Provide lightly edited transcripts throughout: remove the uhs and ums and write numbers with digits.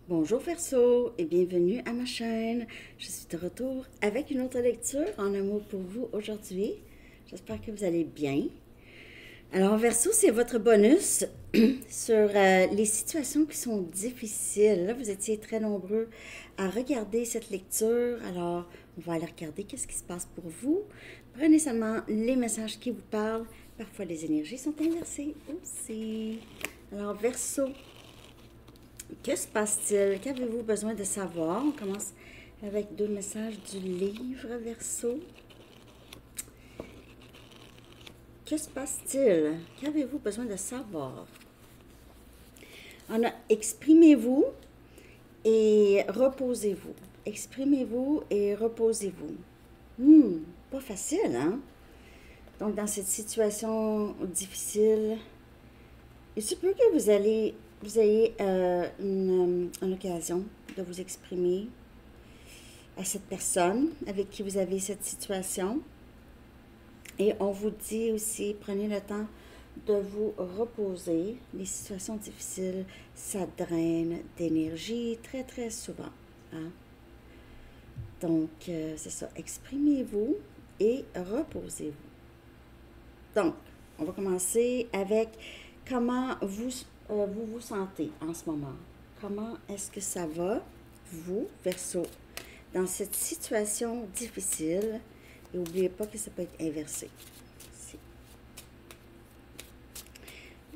Bonjour Verseau et bienvenue à ma chaîne. Je suis de retour avec une autre lecture en amour pour vous aujourd'hui. J'espère que vous allez bien. Alors Verseau, c'est votre bonus sur les situations qui sont difficiles. Là, vous étiez très nombreux à regarder cette lecture. Alors, on va aller regarder qu'est-ce qui se passe pour vous. Prenez seulement les messages qui vous parlent. Parfois, les énergies sont inversées aussi. Alors Verseau, que se passe-t-il? Qu'avez-vous besoin de savoir? On commence avec deux messages du livre Verseau. Que se passe-t-il? Qu'avez-vous besoin de savoir? On a exprimez-vous et reposez-vous. Exprimez-vous et reposez-vous. Pas facile, hein? Donc, dans cette situation difficile, il se peut que vous ayez une occasion de vous exprimer à cette personne avec qui vous avez cette situation. Et on vous dit aussi, prenez le temps de vous reposer. Les situations difficiles, ça draine d'énergie très, très souvent. Hein? Donc, c'est ça. Exprimez-vous et reposez-vous. Donc, on va commencer avec comment vous vous sentez en ce moment. Comment est-ce que ça va, vous, Verseau, dans cette situation difficile? Et n'oubliez pas que ça peut être inversé. Ici.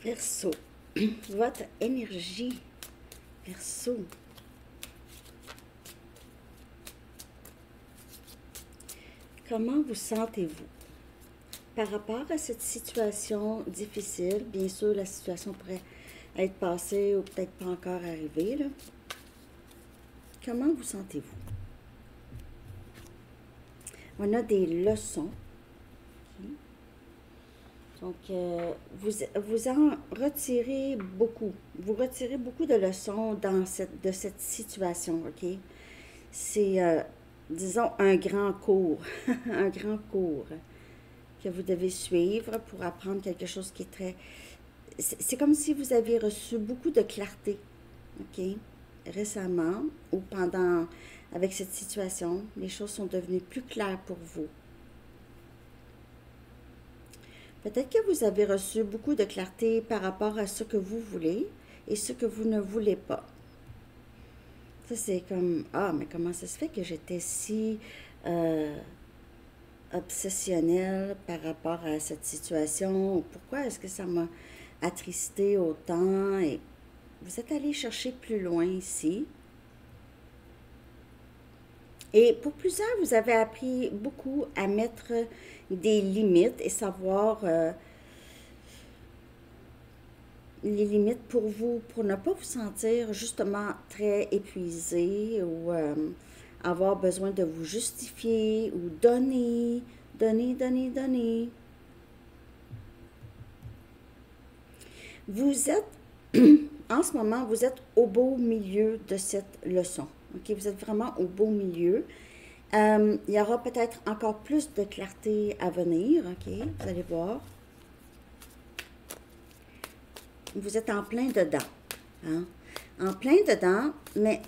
Verseau, votre énergie, Verseau. Comment vous sentez-vous par rapport à cette situation difficile? Bien sûr, la situation pourrait être passée ou peut-être pas encore arrivée. Là. Comment vous sentez-vous? On a des leçons. Donc, vous en retirez beaucoup. Vous retirez beaucoup de leçons de cette situation, OK? C'est, disons, un grand cours, un grand cours que vous devez suivre pour apprendre quelque chose qui est très... C'est comme si vous aviez reçu beaucoup de clarté, OK? Récemment ou pendant, avec cette situation, les choses sont devenues plus claires pour vous. Peut-être que vous avez reçu beaucoup de clarté par rapport à ce que vous voulez et ce que vous ne voulez pas. Ça, c'est comme, ah, mais comment ça se fait que j'étais si obsessionnelle par rapport à cette situation? Pourquoi est-ce que ça m'a attristé autant? Et vous êtes allé chercher plus loin ici. Et pour plusieurs, vous avez appris beaucoup à mettre des limites et savoir les limites pour vous, pour ne pas vous sentir justement très épuisé ou avoir besoin de vous justifier ou donner, donner. Vous êtes, en ce moment, vous êtes au beau milieu de cette leçon. OK? Vous êtes vraiment au beau milieu. Il y aura peut-être encore plus de clarté à venir. OK? Vous allez voir. Vous êtes en plein dedans. Hein? En plein dedans, mais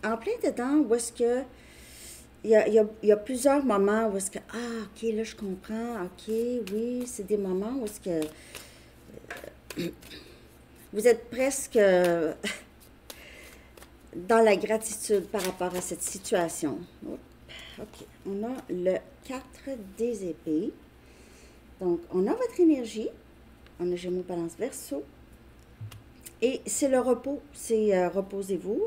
en plein dedans où est-ce que il y a plusieurs moments où est-ce que, ah, ok, là, je comprends, ok, oui, c'est des moments où est-ce que vous êtes presque dans la gratitude par rapport à cette situation. Ok, on a le 4 des épées. Donc, on a votre énergie. On a Gémeaux, Balance, Verseau. Et c'est le repos, c'est reposez-vous.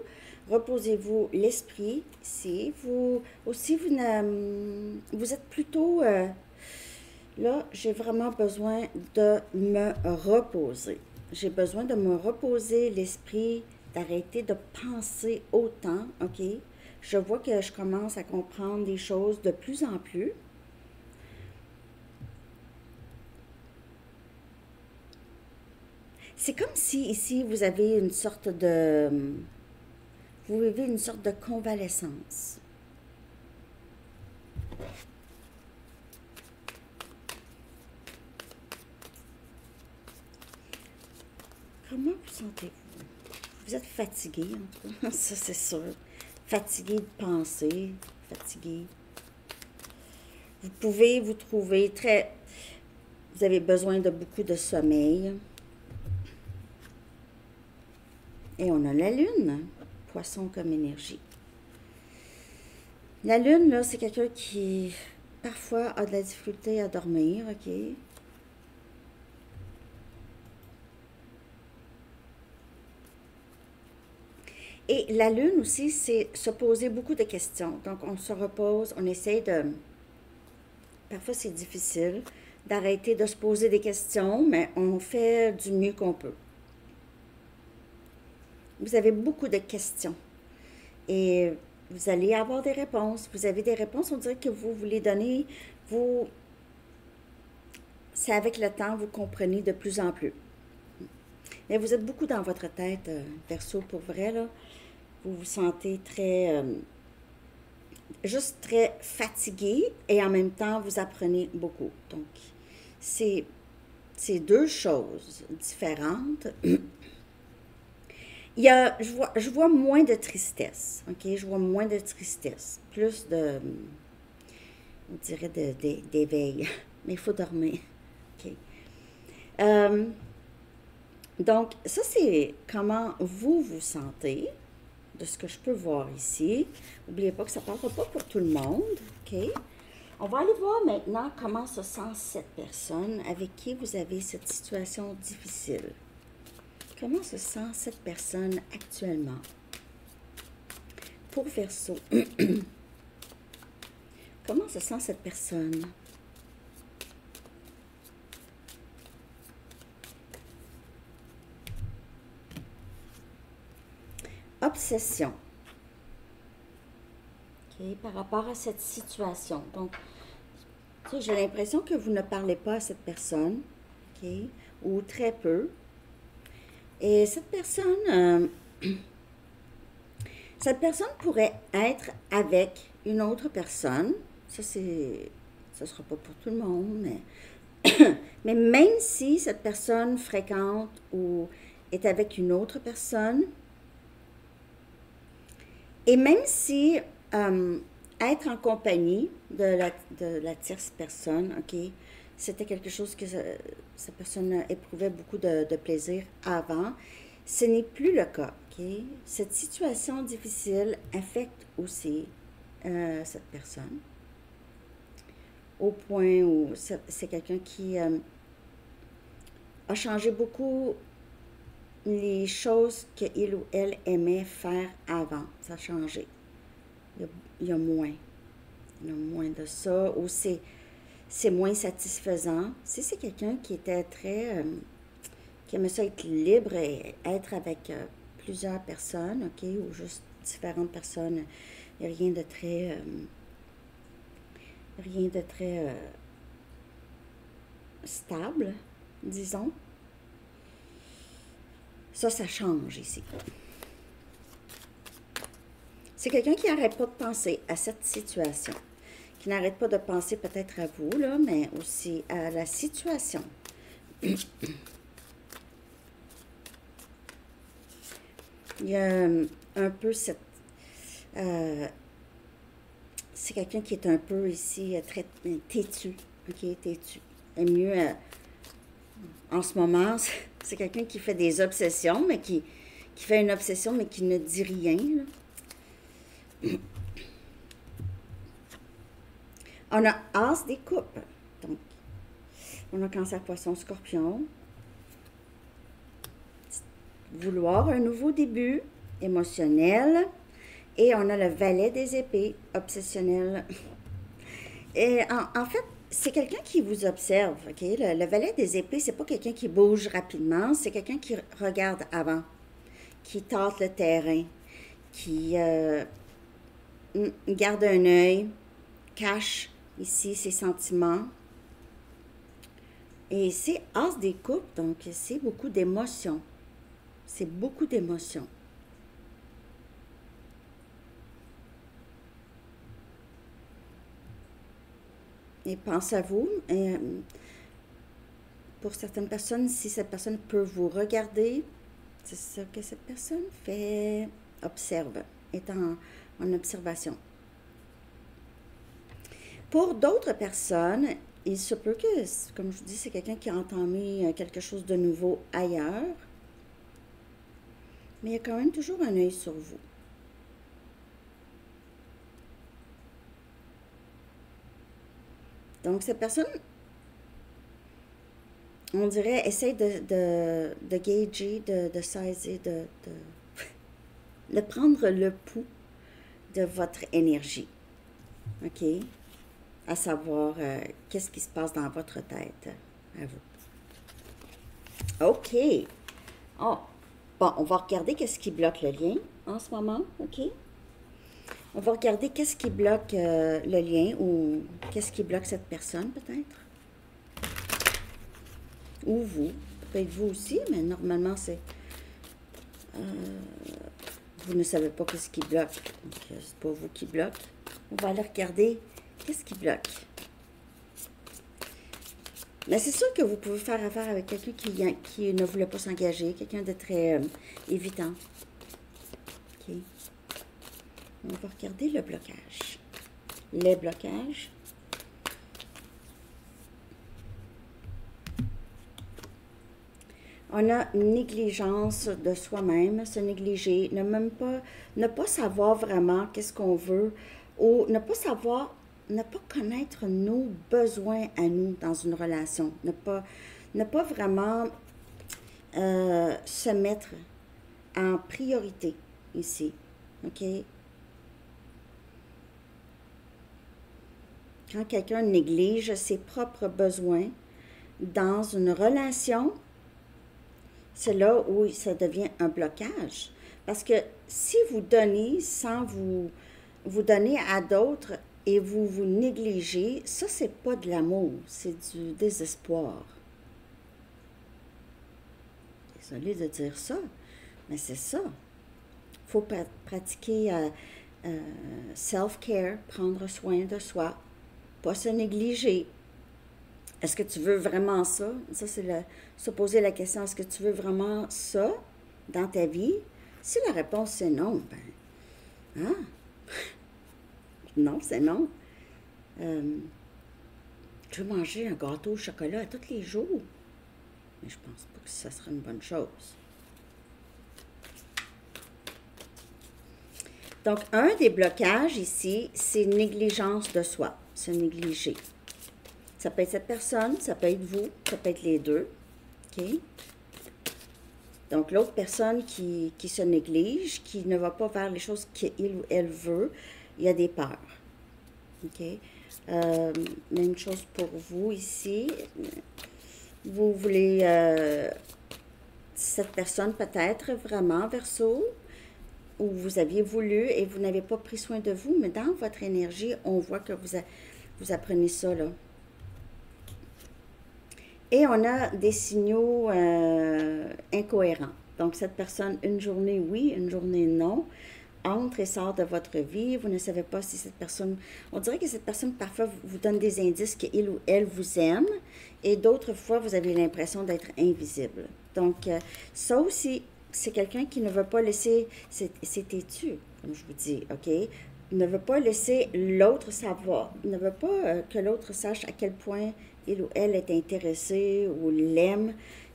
Reposez-vous l'esprit. Si vous aussi, vous êtes plutôt... là, j'ai vraiment besoin de me reposer. J'ai besoin de me reposer l'esprit, d'arrêter de penser autant, OK? Je vois que je commence à comprendre des choses de plus en plus. C'est comme si ici, vous avez une sorte de... Vous vivez une sorte de convalescence. Comment vous sentez-vous? Vous êtes fatigué, en tout cas, ça c'est sûr. Fatigué de penser, fatigué. Vous pouvez vous trouver très... Vous avez besoin de beaucoup de sommeil. Et on a la lune, poisson comme énergie. La lune, là, c'est quelqu'un qui, parfois, a de la difficulté à dormir, OK? Et la lune aussi, c'est se poser beaucoup de questions. Donc, on se repose, on essaie de... Parfois, c'est difficile d'arrêter de se poser des questions, mais on fait du mieux qu'on peut. Vous avez beaucoup de questions et vous allez avoir des réponses. Vous avez des réponses, on dirait que vous les donnez, vous... C'est avec le temps, vous comprenez de plus en plus. Mais vous êtes beaucoup dans votre tête, Verseau, pour vrai, là. Vous vous sentez très... juste très fatigué et en même temps, vous apprenez beaucoup. Donc, c'est deux choses différentes. Je vois moins de tristesse, OK? Je vois moins de tristesse, plus de, on dirait, d'éveil. Mais il faut dormir, OK? Donc, ça, c'est comment vous vous sentez, de ce que je peux voir ici. N'oubliez pas que ça ne parlera pas pour tout le monde, OK? On va aller voir maintenant comment se sent cette personne avec qui vous avez cette situation difficile. Comment se sent cette personne actuellement? Pour Verseau, comment se sent cette personne? Obsession. OK, par rapport à cette situation. Donc, j'ai l'impression que vous ne parlez pas à cette personne, OK, ou très peu. Et cette personne pourrait être avec une autre personne. Ça ne sera pas pour tout le monde, mais même si cette personne fréquente ou est avec une autre personne, et même si être en compagnie de la tierce personne, OK, c'était quelque chose que cette personne éprouvait beaucoup de plaisir avant, ce n'est plus le cas, OK? Cette situation difficile affecte aussi cette personne, au point où c'est quelqu'un qui a changé beaucoup les choses qu'il ou elle aimait faire avant. Ça a changé. Il y a moins. Il y a moins de ça. Ou c'est moins satisfaisant. Si c'est quelqu'un qui était très... qui aimait ça être libre et être avec plusieurs personnes, OK, ou juste différentes personnes, il n'y a rien de très... stable, disons. Ça change ici. C'est quelqu'un qui n'arrête pas de penser à cette situation, qui n'arrête pas de penser peut-être à vous, là, mais aussi à la situation. Il y a un peu cette... c'est quelqu'un qui est un peu ici très têtu, OK, têtu. Et mieux, en ce moment, c'est quelqu'un qui fait des obsessions, mais qui fait une obsession, mais qui ne dit rien, là. On a As des coupes. Donc, on a Cancer, Poisson, Scorpion. Vouloir un nouveau début émotionnel. Et on a le Valet des épées, obsessionnel. Et en fait, c'est quelqu'un qui vous observe, OK? Le Valet des épées, c'est pas quelqu'un qui bouge rapidement, c'est quelqu'un qui regarde avant, qui tâte le terrain, qui garde un œil, cache ici ses sentiments. Et c'est As des coupes, donc c'est beaucoup d'émotions. C'est beaucoup d'émotions. Et pense à vous. Pour certaines personnes, si cette personne peut vous regarder, C'est ça que cette personne fait. Observe, est en observation. Pour d'autres personnes, il se peut que, comme je vous dis, c'est quelqu'un qui a entamé quelque chose de nouveau ailleurs, mais il y a quand même toujours un œil sur vous. Donc, cette personne, on dirait, essaye de gager, de saisir, de prendre le pouls de votre énergie. OK? À savoir, qu'est-ce qui se passe dans votre tête à vous. OK. Oh. Bon, on va regarder qu'est-ce qui bloque le lien en ce moment. OK? On va regarder qu'est-ce qui bloque le lien ou qu'est-ce qui bloque cette personne, peut-être. Ou vous. Peut-être vous aussi, mais normalement, c'est... vous ne savez pas qu'est-ce qui bloque. Donc, c'est pas vous qui bloque. On va aller regarder qu'est-ce qui bloque. Mais c'est sûr que vous pouvez faire affaire avec quelqu'un qui ne voulait pas s'engager, quelqu'un de très évitant. OK. On va regarder le blocage. Les blocages. On a négligence de soi-même, se négliger, ne pas savoir vraiment qu'est-ce qu'on veut, ou ne pas connaître nos besoins à nous dans une relation, ne pas vraiment se mettre en priorité ici, OK? Quand quelqu'un néglige ses propres besoins dans une relation, c'est là où ça devient un blocage. Parce que si vous donnez sans vous donner à d'autres et vous vous négligez, ça, c'est pas de l'amour, c'est du désespoir. Désolée de dire ça, mais c'est ça. Il faut pratiquer self-care, prendre soin de soi, pas se négliger. Est-ce que tu veux vraiment ça? Ça, c'est se poser la question, est-ce que tu veux vraiment ça dans ta vie? Si la réponse c'est non, ben, hein? Non, c'est non. Je veux manger un gâteau au chocolat tous les jours. Mais je pense pas que ça serait une bonne chose. Donc, un des blocages ici, c'est négligence de soi, se négliger. Ça peut être cette personne, ça peut être vous, ça peut être les deux. OK? Donc, l'autre personne qui se néglige, qui ne va pas faire les choses qu'il ou elle veut, il y a des peurs. OK? Même chose pour vous ici. Vous voulez cette personne peut-être vraiment, Verseau, où vous aviez voulu et vous n'avez pas pris soin de vous, mais dans votre énergie, on voit que vous apprenez ça, là. Et on a des signaux incohérents. Donc, cette personne, une journée oui, une journée non, entre et sort de votre vie. Vous ne savez pas si cette personne... On dirait que cette personne, parfois, vous donne des indices qu'il ou elle vous aime. Et d'autres fois, vous avez l'impression d'être invisible. Donc, ça aussi, c'est quelqu'un qui ne veut pas laisser... C'est têtu, comme je vous dis, OK? Ne veut pas laisser l'autre savoir. Ne veut pas que l'autre sache à quel point il ou elle est intéressé ou l'aime,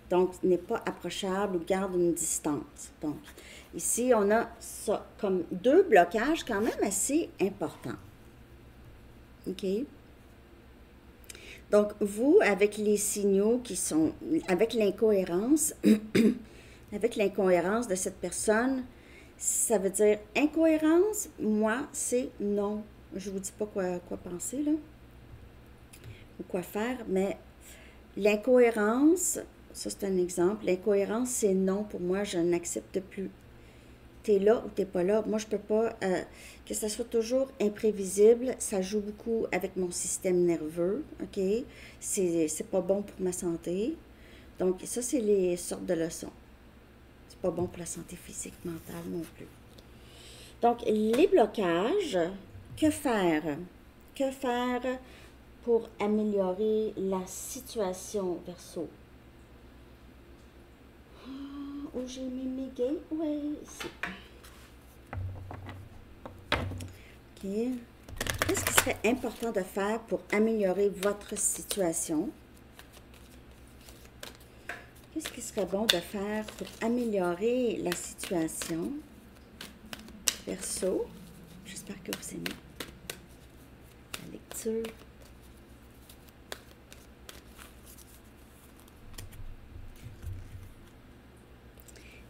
donc n'est pas approchable ou garde une distance. Donc, ici, on a ça comme deux blocages quand même assez importants. OK? Donc, vous, avec les signaux qui sont, avec l'incohérence, avec l'incohérence de cette personne, ça veut dire incohérence, moi, c'est non. Je vous dis pas quoi penser, là, ou quoi faire, mais l'incohérence, ça c'est un exemple, l'incohérence c'est non pour moi, je n'accepte plus. T'es là ou t'es pas là. Moi je peux pas, que ça soit toujours imprévisible, ça joue beaucoup avec mon système nerveux, ok? C'est pas bon pour ma santé. Donc ça c'est les sortes de leçons. C'est pas bon pour la santé physique, mentale non plus. Donc les blocages, que faire? Que faire pour améliorer la situation, Verseau? où j'ai mis mes gateways? Ici. OK. Qu'est-ce qui serait important de faire pour améliorer votre situation? Qu'est-ce qui serait bon de faire pour améliorer la situation? Verseau, j'espère que vous aimez la lecture.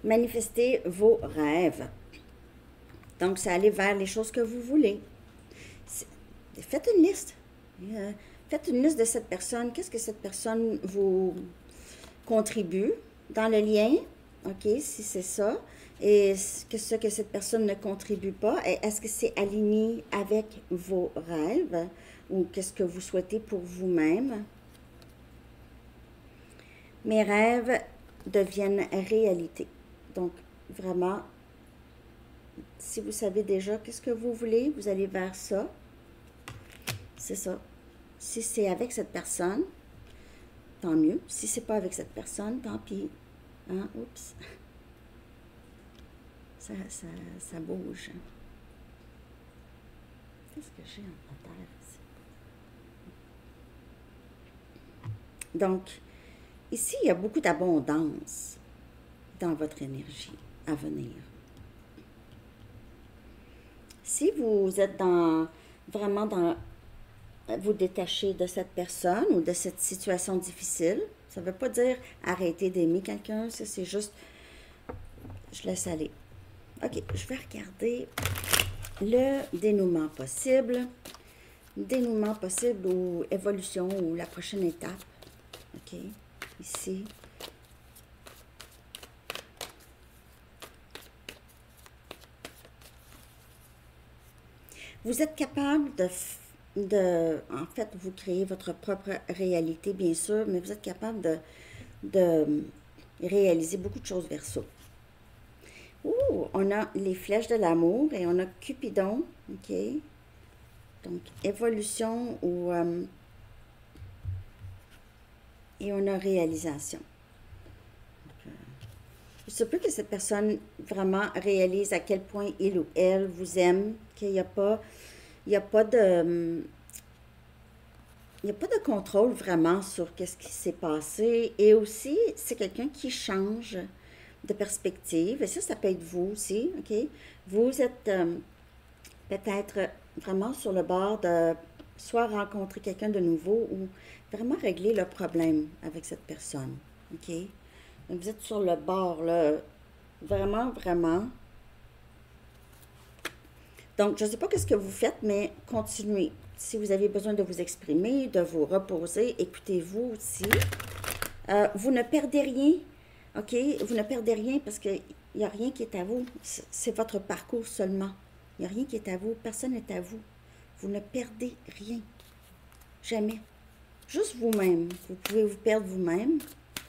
Manifestez vos rêves. Donc, c'est aller vers les choses que vous voulez. Faites une liste. Faites une liste de cette personne. Qu'est-ce que cette personne vous contribue dans le lien? OK, si c'est ça. Et ce que cette personne ne contribue pas, est-ce que c'est aligné avec vos rêves ou qu'est-ce que vous souhaitez pour vous-même? Mes rêves deviennent réalité. Donc, vraiment, si vous savez déjà qu'est-ce que vous voulez, vous allez vers ça. C'est ça. Si c'est avec cette personne, tant mieux. Si c'est pas avec cette personne, tant pis. Hein? Oups. Ça bouge. Qu'est-ce que j'ai en terre ici? Donc, ici, il y a beaucoup d'abondance dans votre énergie à venir. Si vous êtes vraiment dans vous détacher de cette personne ou de cette situation difficile, ça ne veut pas dire arrêter d'aimer quelqu'un, ça c'est juste, je laisse aller. OK, je vais regarder le dénouement possible ou évolution ou la prochaine étape. OK, ici. Vous êtes capable en fait, vous créez votre propre réalité, bien sûr, mais vous êtes capable de réaliser beaucoup de choses Verseau. Ouh, on a les flèches de l'amour et on a Cupidon, OK? Donc, évolution ou... et on a réalisation. Donc, il se peut que cette personne vraiment réalise à quel point il ou elle vous aime, qu'il n'y a pas... Il n'y a pas de contrôle vraiment sur qu'est-ce qui s'est passé. Et aussi, c'est quelqu'un qui change de perspective. Et ça peut être vous aussi, OK? Vous êtes peut-être vraiment sur le bord de soit rencontrer quelqu'un de nouveau ou vraiment régler le problème avec cette personne, OK? Donc, vous êtes sur le bord, là, vraiment, vraiment. Donc, je ne sais pas ce que vous faites, mais continuez. Si vous avez besoin de vous exprimer, de vous reposer, écoutez-vous aussi. Vous ne perdez rien, OK? Vous ne perdez rien parce qu'il n'y a rien qui est à vous. C'est votre parcours seulement. Il n'y a rien qui est à vous. Personne n'est à vous. Vous ne perdez rien. Jamais. Juste vous-même. Vous pouvez vous perdre vous-même.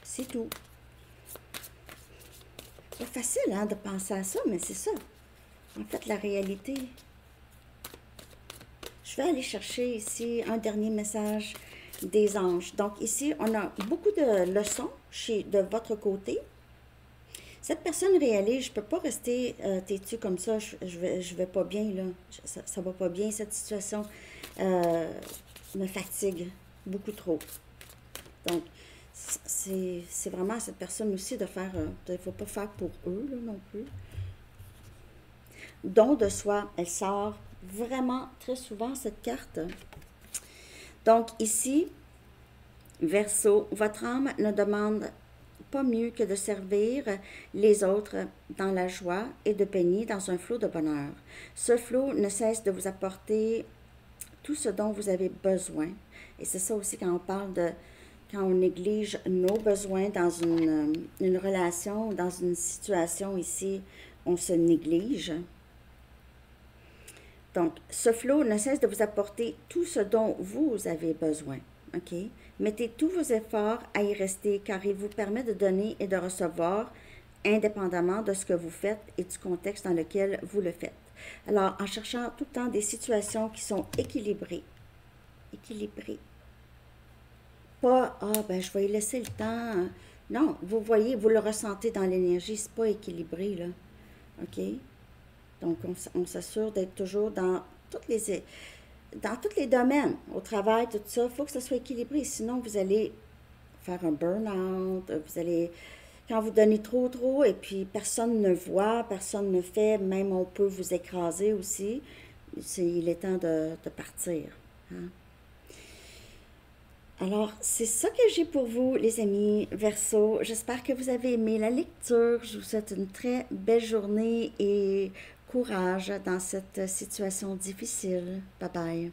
C'est tout. C'est facile, hein, de penser à ça, mais c'est ça. En fait, la réalité. Je vais aller chercher ici un dernier message des anges. Donc ici, on a beaucoup de leçons de votre côté. Cette personne réalise, je ne peux pas rester têtue comme ça, je vais pas bien, là. Ça va pas bien, cette situation me fatigue beaucoup trop. Donc, c'est vraiment à cette personne aussi de faire, il ne faut pas faire pour eux, là, non plus. Don de soi, elle sort vraiment très souvent, cette carte. Donc, ici, Verseau, votre âme ne demande pas mieux que de servir les autres dans la joie et de baigner dans un flot de bonheur. Ce flot ne cesse de vous apporter tout ce dont vous avez besoin. Et c'est ça aussi quand on parle de... Quand on néglige nos besoins dans une relation, dans une situation ici, on se néglige. Donc, ce flot ne cesse de vous apporter tout ce dont vous avez besoin. OK? Mettez tous vos efforts à y rester car il vous permet de donner et de recevoir indépendamment de ce que vous faites et du contexte dans lequel vous le faites. Alors, en cherchant tout le temps des situations qui sont équilibrées. Équilibrées. Pas, ben, je vais y laisser le temps Non, vous voyez, vous le ressentez dans l'énergie, c'est pas équilibré, là. OK? Donc, on s'assure d'être toujours dans tous les domaines, au travail, tout ça. Il faut que ça soit équilibré, sinon vous allez faire un burn-out, vous allez, quand vous donnez trop, et puis personne ne voit, personne ne fait, même on peut vous écraser aussi, il est temps de partir. Hein? Alors, c'est ça que j'ai pour vous, les amis Verseau. J'espère que vous avez aimé la lecture. Je vous souhaite une très belle journée et courage dans cette situation difficile. Bye bye.